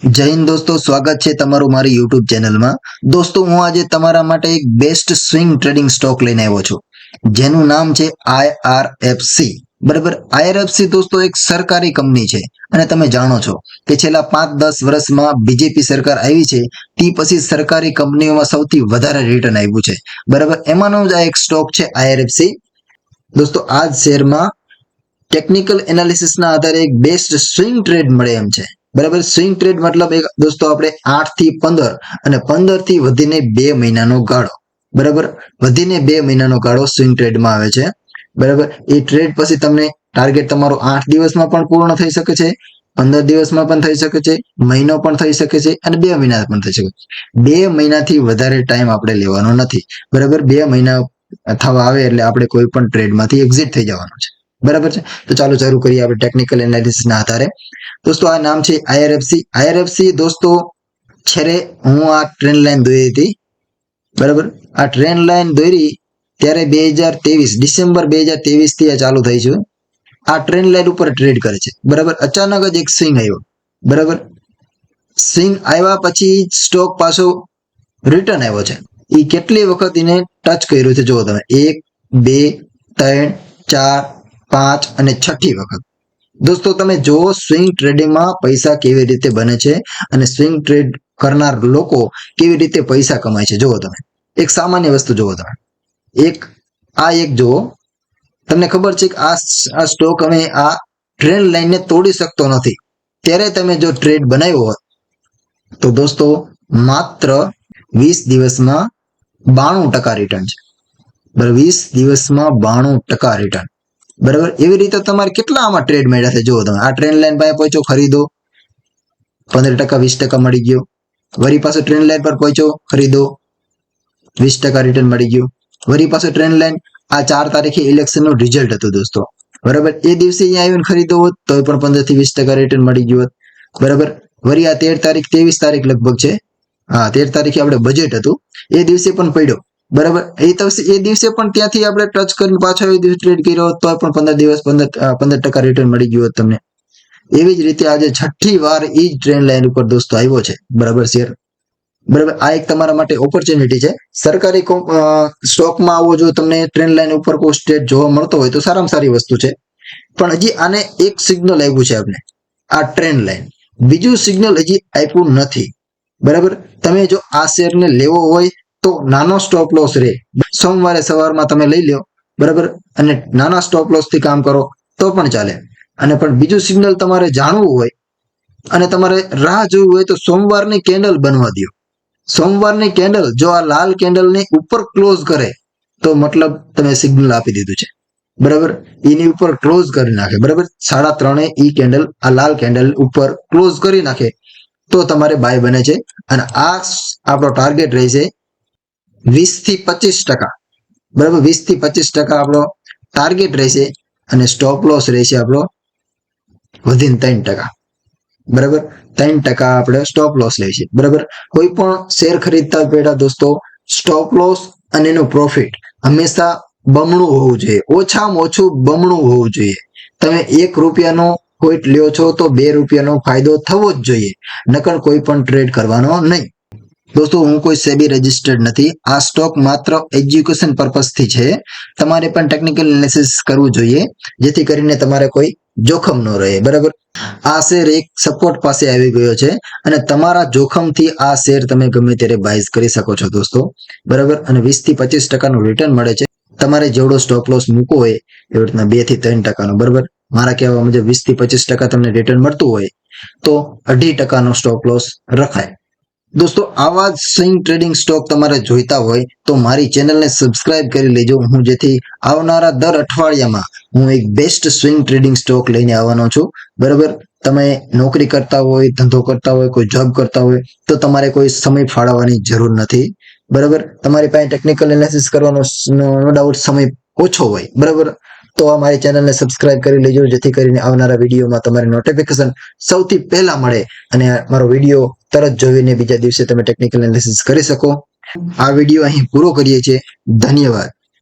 જય હિન્દ દોસ્તો, સ્વાગત છે તમારું મારી યુટ્યુબ ચેનલમાં. દોસ્તો, હું આજે તમારા માટે એક બેસ્ટ સ્વિંગ ટ્રેડિંગ સ્ટોક લઈને આવ્યો છું, જેનું નામ છે IRFC. બરાબર, IRFC દોસ્તો એક સરકારી કંપની છે અને તમે જાણો છો કે છેલ્લા 5-10 વર્ષમાં બીજેપી સરકાર આવી છે તે પછી સરકારી કંપનીઓમાં સૌથી વધારે રિટર્ન આવ્યું છે. બરાબર, એમાંનો જ આ એક સ્ટોક છે IRFC. દોસ્તો, આ જ શેરમાં ટેકનિકલ એનાલિસિસના આધારે એક બેસ્ટ સ્વિંગ ટ્રેડ મળે એમ છે. બરાબર, સ્વિંગ ટ્રેડ મતલબ એક દોસ્તો આપણે 8 થી 15 અને 15 થી વધીને 2 મહિનાનો ગાળો. બરાબર, વધીને 2 મહિનાનો ગાળો સ્વિંગ ટ્રેડમાં આવે છે. બરાબર, એ ટ્રેડ પછી તમને ટાર્ગેટ તમારો 8 દિવસમાં પણ પૂર્ણ થઈ શકે છે, 15 દિવસમાં પણ થઈ શકે છે, મહિનો પણ થઈ શકે છે અને 2 મહિના પણ થઈ શકે છે. 2 મહિનાથી વધારે ટાઈમ આપણે લેવાનો નથી. બરાબર, 2 મહિના થવા આવે એટલે આપણે કોઈ પણ ટ્રેડમાંથી એક્ઝિટ થઈ જવાનું છે. બરાબર છે, તો ચાલો શરૂ કરીએ આપણે ટેકનિકલ એનાલિસિસના આધારે. દોસ્તો, આ નામ છે IRFC. દોસ્તો, છેલ્લે હું આ ટ્રેન્ડ લાઈન દોરી હતી. બરાબર, આ ટ્રેન્ડ લાઈન દોરી ત્યારે 2023 ડિસેમ્બર 2023 થી આ ચાલુ થઈ છે. આ ટ્રેન્ડ લાઈન ઉપર ટ્રેડ કરે છે. બરાબર, અચાનક જ એક સ્વિંગ આવ્યો. બરાબર, સ્વિંગ આવ્યા પછી સ્ટોક પાછો રિટર્ન આવ્યો છે. એ કેટલી વખત એને ટચ કર્યું છે જુઓ તમે, 1 2 3 4 5 અને 6ઠી વખત. દોસ્તો, તમે જો સ્વિંગ ટ્રેડિંગમાં પૈસા કેવી રીતે બને છે અને સ્વિંગ ટ્રેડ કરનાર લોકો કેવી રીતે પૈસા કમાય છે, જુઓ તમે. એક સામાન્ય વસ્તુ જુઓ તમે, એક જુઓ, તમને ખબર છે કે આ સ્ટોક અમે આ ટ્રેન્ડ લાઈનને તોડી શકતો નથી, ત્યારે તમે જો ટ્રેડ બનાવ્યો હોત તો દોસ્તો માત્ર 20 દિવસમાં 92% રિટર્ન છે. બરાબર, 20 દિવસમાં 92% રિટર્ન. બરાબર, એવી રીતે તમારે કેટલા આમાં ટ્રેડ મળ્યા છે જુઓ તમે. આ ટ્રેન્ડ લાઈન પાસે પહોંચો, ખરીદો, 15% 20% મળી ગયો. વળી પાછો ટ્રેન્ડ લાઈન પર પહોંચો, ખરીદો, 20% રિટર્ન મળી ગયું. વળી પાછો ટ્રેન્ડ લાઈન, આ 4 તારીખે ઇલેક્શનનું રિઝલ્ટ હતું દોસ્તો. બરાબર, એ દિવસે અહીંયા આવીને ખરીદો હોત તો પણ 15 થી 20% રિટર્ન મળી ગયું હોત. બરાબર, વળી આ 13 તારીખ 23 તારીખ લગભગ છે, હા 13 તારીખે આપણે બજેટ હતું, એ દિવસે પણ પડ્યો. બરાબર, એ દિવસે પણ ત્યાંથી આપણે ટચ કરીને પાછો એ દિવસે ટ્રેડ કર્યો તો પણ 15 દિવસ 15% રિટર્ન મળી ગયું હોત તમને. એવી જ રીતે આજે 6ઠી વાર એ જ ટ્રેન્ડ લાઈન ઉપર દોસ્તો આવ્યો છે. બરાબર, શેર. બરાબર, આ એક તમારા માટે ઓપોર્ચ્યુનિટી છે. સરકારી સ્ટોકમાં આવો જો તમને ટ્રેન્ડ લાઈન ઉપર કોઈ સ્ટેટ જોવા મળતો હોય તો સારામાં સારી વસ્તુ છે. પણ હજી આને એક સિગ્નલ આવ્યું છે આપણે, આ ટ્રેન્ડ લાઈન. બીજું સિગ્નલ હજી આપ્યું નથી. બરાબર, તમે જો આ શેરને લેવો હોય તો નાનો સ્ટોપ લોસ રહે, સોમવારે સવારમાં તમે લઈ લો. બરાબર, અને નાના સ્ટોપ લોસ થી કામ કરો તો પણ ચાલે. અને પણ બીજું સિગ્નલ તમારે જાણવું હોય અને તમારે રાહ જોવી હોય તો સોમવારની કેન્ડલ બનવા દો. સોમવારની કેન્ડલ જો આ લાલ કેન્ડલની ઉપર ક્લોઝ કરે તો મતલબ તમે સિગ્નલ આપી દીધું છે. બરાબર, એની ઉપર ક્લોઝ કરી નાખે. બરાબર, 3:30 ઈ કેન્ડલ આ લાલ કેન્ડલ ઉપર ક્લોઝ કરી નાખે તો તમારે બાય બને છે. અને આ આપણો ટાર્ગેટ રહેશે 20 થી 25%. બરાબર, 20 થી 25% આપણો ટાર્ગેટ રહેશે અને સ્ટોપ લોસ રહેશે આપણો વધીને 3%. બરાબર, 3% આપણે સ્ટોપ લોસ લઈશું. બરાબર, કોઈ પણ શેર ખરીદતા પહેલા દોસ્તો સ્ટોપ લોસ અને એનું પ્રોફિટ હંમેશા બમણું હોવું જોઈએ, ઓછામાં ઓછું બમણું હોવું જોઈએ. તમે ₹1 કોઈટ લ્યો છો તો ₹2 ફાયદો થવો જ જોઈએ, નકર કોઈ પણ ટ્રેડ કરવાનો નહીં. દોસ્તો, હું કોઈ સેબી રજિસ્ટર્ડ નથી. આ સ્ટોક માત્ર એજ્યુકેશન પર્પઝથી છે. તમારે પણ ટેકનિકલ એનાલિસિસ કરવું જોઈએ જેથી કરીને તમારે કોઈ જોખમ ન રહે. બરાબર, આ શેર એક સપોર્ટ પાસે આવી ગયો છે અને તમારા જોખમથી આ શેર તમે ગમે ત્યારે બાય કરી શકો છો દોસ્તો. બરાબર, અને 20 થી 25%નું રિટર્ન મળે છે. તમારે જેવડો સ્ટોપ લોસ મૂકવો હોય એવી રીતના 2 થી 3%નો. બરાબર, મારા કહેવા મુજબ 20 થી 25% તમને રિટર્ન મળતું હોય તો 2.5%નો સ્ટોપ લોસ રખાય. દોસ્તો, આવા જ સ્વિંગ ટ્રેડિંગ સ્ટોક તમારે જોઈતા હોય તો મારી ચેનલને સબસ્ક્રાઇબ કરી લેજો. હું જેથી આવનારા દર અઠવાડિયામાં હું એક બેસ્ટ સ્વિંગ ટ્રેડિંગ સ્ટોક લઈને આવવાનો છું. બરાબર, તમે નોકરી કરતા હોય, ધંધો કરતા હોય, કોઈ જોબ કરતા હોય તો તમારે કોઈ સમય ફાળવવાની જરૂર નથી. બરાબર, તમારી પાસે ટેકનિકલ એનાલિસિસ કરવાનો નો ડાઉટ સમય ઓછો હોય. બરાબર, તો અમારી ચેનલને સબસ્ક્રાઇબ કરી લેજો જેથી કરીને આવનારા વિડીયોમાં તમારે નોટિફિકેશન સૌથી પહેલા મળે અને મારો વિડીયો તરત જોઈને બીજા દિવસે તમે ટેકનિકલ એનાલિસિસ કરી શકો. આ વિડીયો અહીં પૂરો કરીએ છીએ. ધન્યવાદ.